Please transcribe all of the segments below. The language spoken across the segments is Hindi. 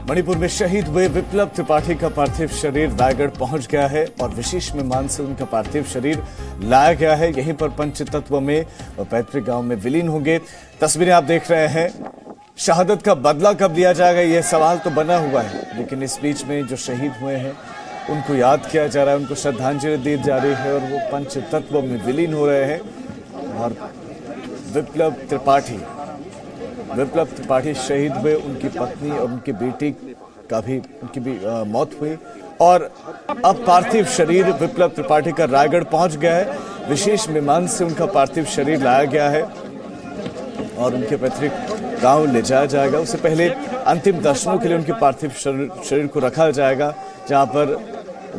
मणिपुर में शहीद हुए विप्लव त्रिपाठी का पार्थिव शरीर रायगढ़ पहुंच गया है और विशेष विमान से उनका पार्थिव शरीर लाया गया है। यहीं पर पंचतत्व में पैतृक गांव में विलीन होंगे। तस्वीरें आप देख रहे हैं। शहादत का बदला कब लिया जाएगा, यह सवाल तो बना हुआ है, लेकिन इस बीच में जो शहीद हुए हैं उनको याद किया जा रहा है, उनको श्रद्धांजलि दी जा रही है और वो पंचतत्व में विलीन हो रहे हैं। और विप्लव त्रिपाठी शहीद हुए, उनकी पत्नी और उनकी बेटी का भी मौत हुई और अब पार्थिव शरीर विप्लव त्रिपाठी का रायगढ़ पहुंच गया है। विशेष विमान से उनका पार्थिव शरीर लाया गया है और उनके पैतृक गांव ले जाया जाएगा। उससे पहले अंतिम दर्शनों के लिए उनके पार्थिव शरीर को रखा जाएगा, जहां पर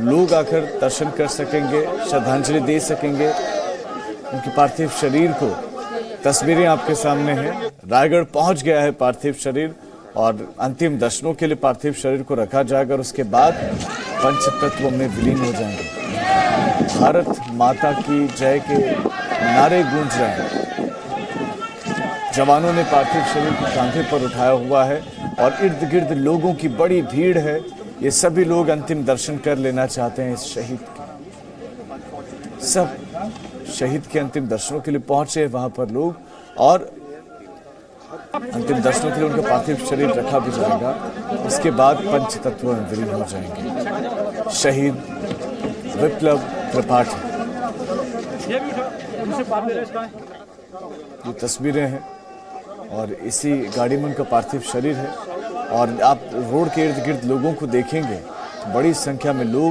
लोग आकर दर्शन कर सकेंगे, श्रद्धांजलि दे सकेंगे उनके पार्थिव शरीर को। तस्वीरें आपके सामने हैं। रायगढ़ पहुंच गया है पार्थिव शरीर और अंतिम दर्शनों के लिए पार्थिव शरीर को रखा जाएगा और उसके बाद पंचतत्व में विलीन हो जाएंगे। भारत माता की जय के नारे गूंज रहे हैं। जवानों ने पार्थिव शरीर को कांधे पर उठाया हुआ है और इर्द गिर्द लोगों की बड़ी भीड़ है। ये सभी लोग अंतिम दर्शन कर लेना चाहते हैं इस शहीद के। सब शहीद के अंतिम दर्शनों के लिए पहुंचे वहां पर लोग और अंतिम दर्शनों के लिए उनका पार्थिव शरीर रखा भी जाएगा। उसके बाद पंचतत्व में विलीन हो जाएंगे शहीद विप्लव त्रिपाठी। ये तस्वीरें हैं और इसी गाड़ी में उनका पार्थिव शरीर है और आप रोड के इर्द गिर्द लोगों को देखेंगे तो बड़ी संख्या में लोग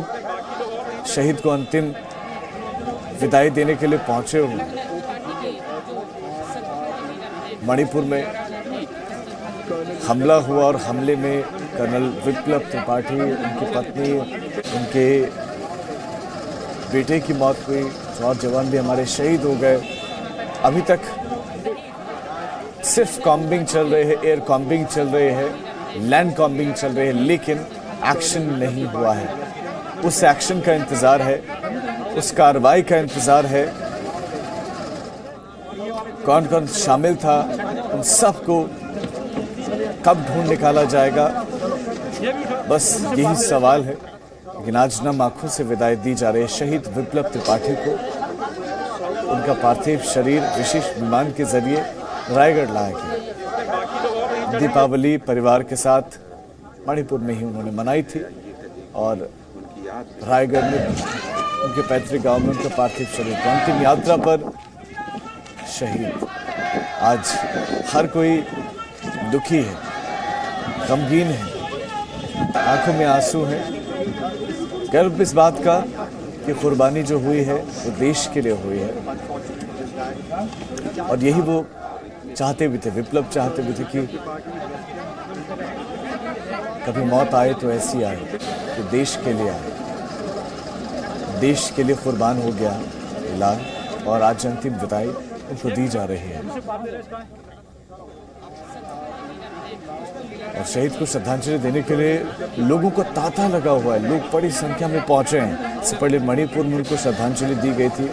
शहीद को अंतिम विदाई देने के लिए पहुंचे हुए। मणिपुर में हमला हुआ और हमले में कर्नल विप्लव त्रिपाठी, उनकी पत्नी, उनके बेटे की मौत हुई और जवान भी हमारे शहीद हो गए। अभी तक सिर्फ कॉम्बिंग चल रहे हैं, एयर कॉम्बिंग चल रहे हैं, लैंड कॉम्बिंग चल रहे हैं, लेकिन एक्शन नहीं हुआ है। उस एक्शन का इंतजार है, उस कार्रवाई का इंतजार है। कौन कौन शामिल था उन सबको कब ढूंढ निकाला जाएगा, बस यही सवाल है। लेकिन आज नम आंखों से विदाई दी जा रही है शहीद विप्लव त्रिपाठी को। उनका पार्थिव शरीर विशेष विमान के जरिए रायगढ़ लाया गया। दीपावली परिवार के साथ मणिपुर में ही उन्होंने मनाई थी और रायगढ़ में उनके पैतृक गांव में उनका पार्थिव शरीर को अंतिम यात्रा पर शहीद। आज हर कोई दुखी है, गमगीन है, आंखों में आंसू हैं। गर्व इस बात का कि कुर्बानी जो हुई है वो देश के लिए हुई है और यही वो चाहते भी थे, विप्लव चाहते भी थे कि कभी मौत आए तो ऐसी आए तो देश के लिए आए। देश के लिए कुर्बान हो गया लाल और आज अंतिम विदाई उनको दी जा रही है और शहीद को श्रद्धांजलि देने के लिए लोगों को तांता लगा हुआ है। लोग बड़ी संख्या में पहुंचे हैं। इससे पहले मणिपुर में उनको श्रद्धांजलि दी गई थी।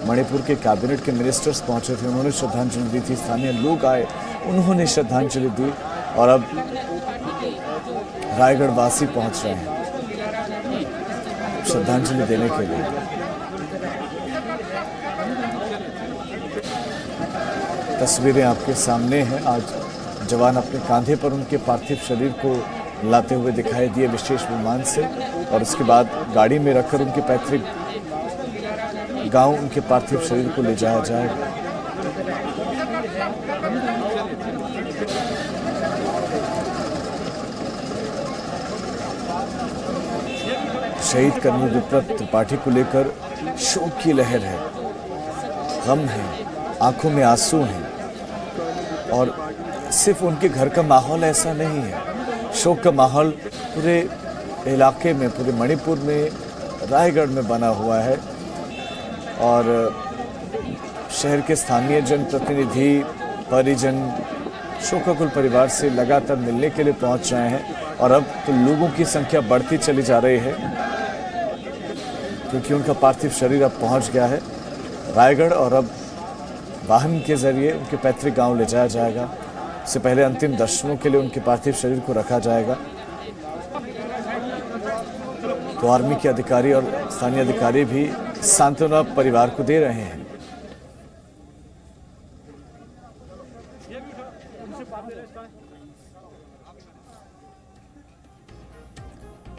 मणिपुर के कैबिनेट के मिनिस्टर्स पहुंचे थे, उन्होंने श्रद्धांजलि दी थी। स्थानीय लोग आए, उन्होंने श्रद्धांजलि दी और अब रायगढ़ वासी पहुंच रहे हैं श्रद्धांजलि देने के लिए। तस्वीरें आपके सामने हैं। आज जवान अपने कांधे पर उनके पार्थिव शरीर को लाते हुए दिखाई दिए विशेष विमान से और उसके बाद गाड़ी में रखकर उनके पैतृक गांव उनके पार्थिव शरीर को ले जाया जाएगा। शहीद कर्नल विप्लव त्रिपाठी को लेकर शोक की लहर है, गम है, आंखों में आंसू हैं और सिर्फ उनके घर का माहौल ऐसा नहीं है। शोक का माहौल पूरे इलाके में, पूरे मणिपुर में, रायगढ़ में बना हुआ है और शहर के स्थानीय जनप्रतिनिधि, परिजन शोकाकुल परिवार से लगातार मिलने के लिए पहुंच रहे हैं और अब तो लोगों की संख्या बढ़ती चली जा रही है क्योंकि उनका पार्थिव शरीर अब पहुंच गया है रायगढ़ और अब वाहन के जरिए उनके पैतृक गांव ले जाया जाएगा। इससे पहले अंतिम दर्शनों के लिए उनके पार्थिव शरीर को रखा जाएगा तो आर्मी के अधिकारी और स्थानीय अधिकारी भी सांत्वना परिवार को दे रहे हैं।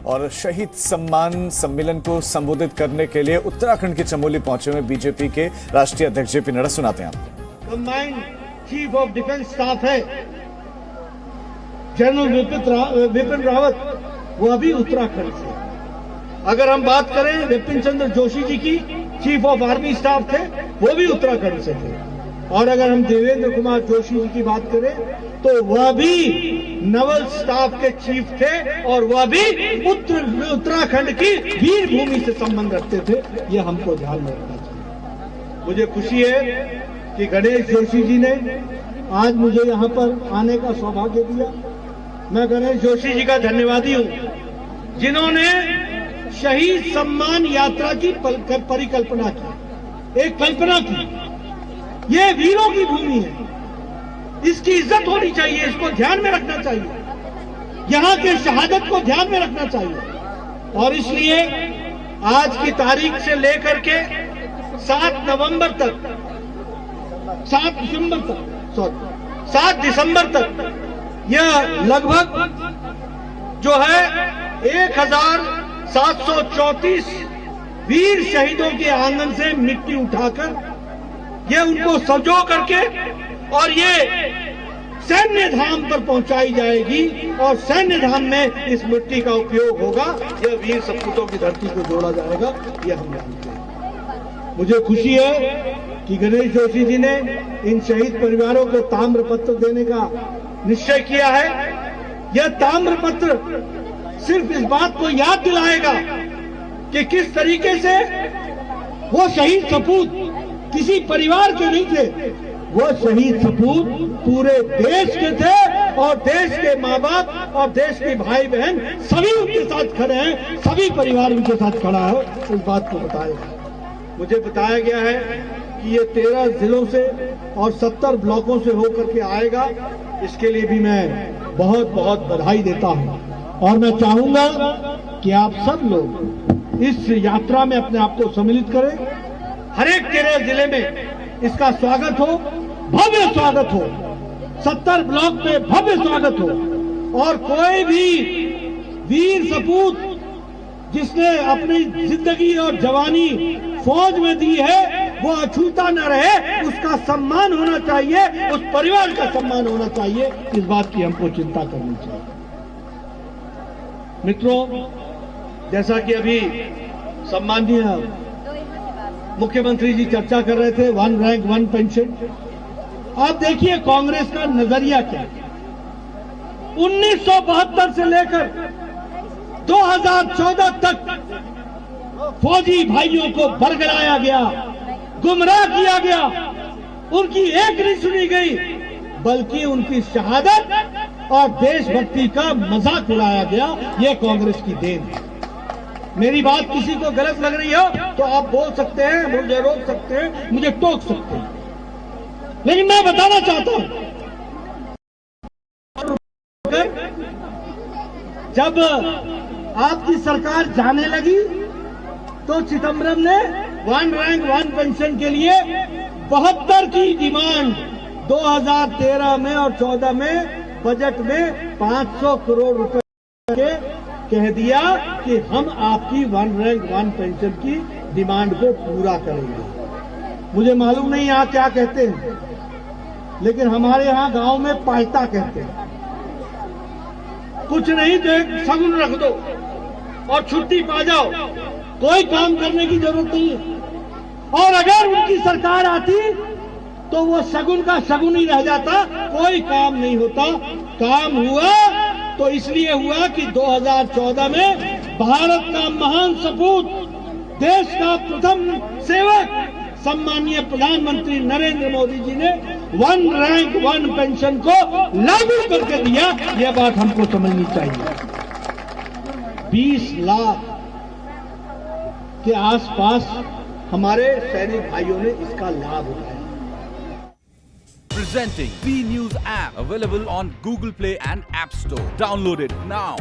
और शहीद सम्मान सम्मेलन को संबोधित करने के लिए उत्तराखंड के चमोली पहुंचे हुए बीजेपी के राष्ट्रीय अध्यक्ष जेपी नड्डा, सुनाते हैं आपको। Combined chief of defence staff है जनरल विपिन रावत, वो अभी उत्तराखंड से। अगर हम बात करें विपिन चंद्र जोशी जी की, चीफ ऑफ आर्मी स्टाफ थे, वो भी उत्तराखंड से थे। और अगर हम देवेंद्र कुमार जोशी जी की बात करें तो वह भी नवल स्टाफ के चीफ थे और वह भी उत्तराखंड की वीर भूमि से संबंध रखते थे। ये हमको ध्यान में रखना चाहिए। मुझे खुशी है कि गणेश जोशी जी ने आज मुझे यहाँ पर आने का सौभाग्य दिया। मैं गणेश जोशी जी का धन्यवादी हूँ, जिन्होंने शहीद सम्मान यात्रा की परिकल्पना की, एक कल्पना की। ये वीरों की भूमि है, इसकी इज्जत होनी चाहिए, इसको ध्यान में रखना चाहिए, यहाँ के शहादत को ध्यान में रखना चाहिए। और इसलिए आज की तारीख से लेकर के 7 दिसंबर तक यह लगभग जो है 1734 वीर शहीदों के आंगन से मिट्टी उठाकर ये उनको सजो करके और ये सैन्य धाम पर पहुंचाई जाएगी और सैन्य धाम में इस मिट्टी का उपयोग होगा। यह वीर सपूतों की धरती को जोड़ा जाएगा, यह हम जानते हैं। मुझे खुशी है कि गणेश जोशी जी ने इन शहीद परिवारों को ताम्र पत्र देने का निश्चय किया है। यह ताम्र पत्र सिर्फ इस बात को याद दिलाएगा कि किस तरीके से वो शहीद सपूत किसी परिवार के नहीं थे, वो शहीद सपूत पूरे देश के थे और देश के माँ बाप और देश के भाई बहन सभी उनके साथ खड़े हैं, सभी परिवार उनके साथ खड़ा है। इस बात को बताया, मुझे बताया गया है कि ये 13 जिलों से और 70 ब्लॉकों से होकर के आएगा। इसके लिए भी मैं बहुत बहुत बधाई देता हूँ और मैं चाहूंगा कि आप सब लोग इस यात्रा में अपने आप को सम्मिलित करें। हर एक 13 जिले में इसका स्वागत हो, भव्य स्वागत हो, 70 ब्लॉक में भव्य स्वागत हो और कोई भी वीर सपूत जिसने अपनी जिंदगी और जवानी फौज में दी है वो अछूता न रहे, उसका सम्मान होना चाहिए, उस परिवार का सम्मान होना चाहिए। इस बात की हमको चिंता करनी चाहिए। मित्रों, जैसा कि अभी सम्माननीय मुख्यमंत्री जी चर्चा कर रहे थे, 1 रैंक 1 पेंशन। आप देखिए कांग्रेस का नजरिया क्या है। 1972 से लेकर 2014 तक फौजी भाइयों को बरगलाया गया, गुमराह किया गया, उनकी एक नहीं सुनी गई, बल्कि उनकी शहादत और देशभक्ति का मजाक उड़ाया गया। यह कांग्रेस की देन है। मेरी बात किसी को गलत लग रही हो तो आप बोल सकते हैं, मुझे रोक सकते हैं, मुझे टोक सकते हैं, लेकिन मैं बताना चाहता हूं, जब आपकी सरकार जाने लगी तो चिदम्बरम ने 1 रैंक 1 पेंशन के लिए 72 की डिमांड 2013 में और 14 में बजट में 500 करोड़ रुपए के कह दिया कि हम आपकी 1 रैंक 1 पेंशन की डिमांड को पूरा करेंगे। मुझे मालूम नहीं यहाँ क्या कहते हैं, लेकिन हमारे यहाँ गांव में पायता कहते हैं। कुछ नहीं तो एक शगुन रख दो और छुट्टी पा जाओ, कोई काम करने की जरूरत नहीं है। और अगर उनकी सरकार आती तो वो शगुन का शगुन ही रह जाता, कोई काम नहीं होता। काम हुआ तो इसलिए हुआ कि 2014 में भारत का महान सपूत, देश का प्रथम सेवक सम्मानीय प्रधानमंत्री नरेंद्र मोदी जी ने 1 रैंक 1 पेंशन को लागू करके दिया। यह बात हमको समझनी चाहिए। 20 लाख के आसपास हमारे सैनिक भाइयों ने इसका लाभ उठाया। Presenting B News app, available on Google Play and App Store. Download it now.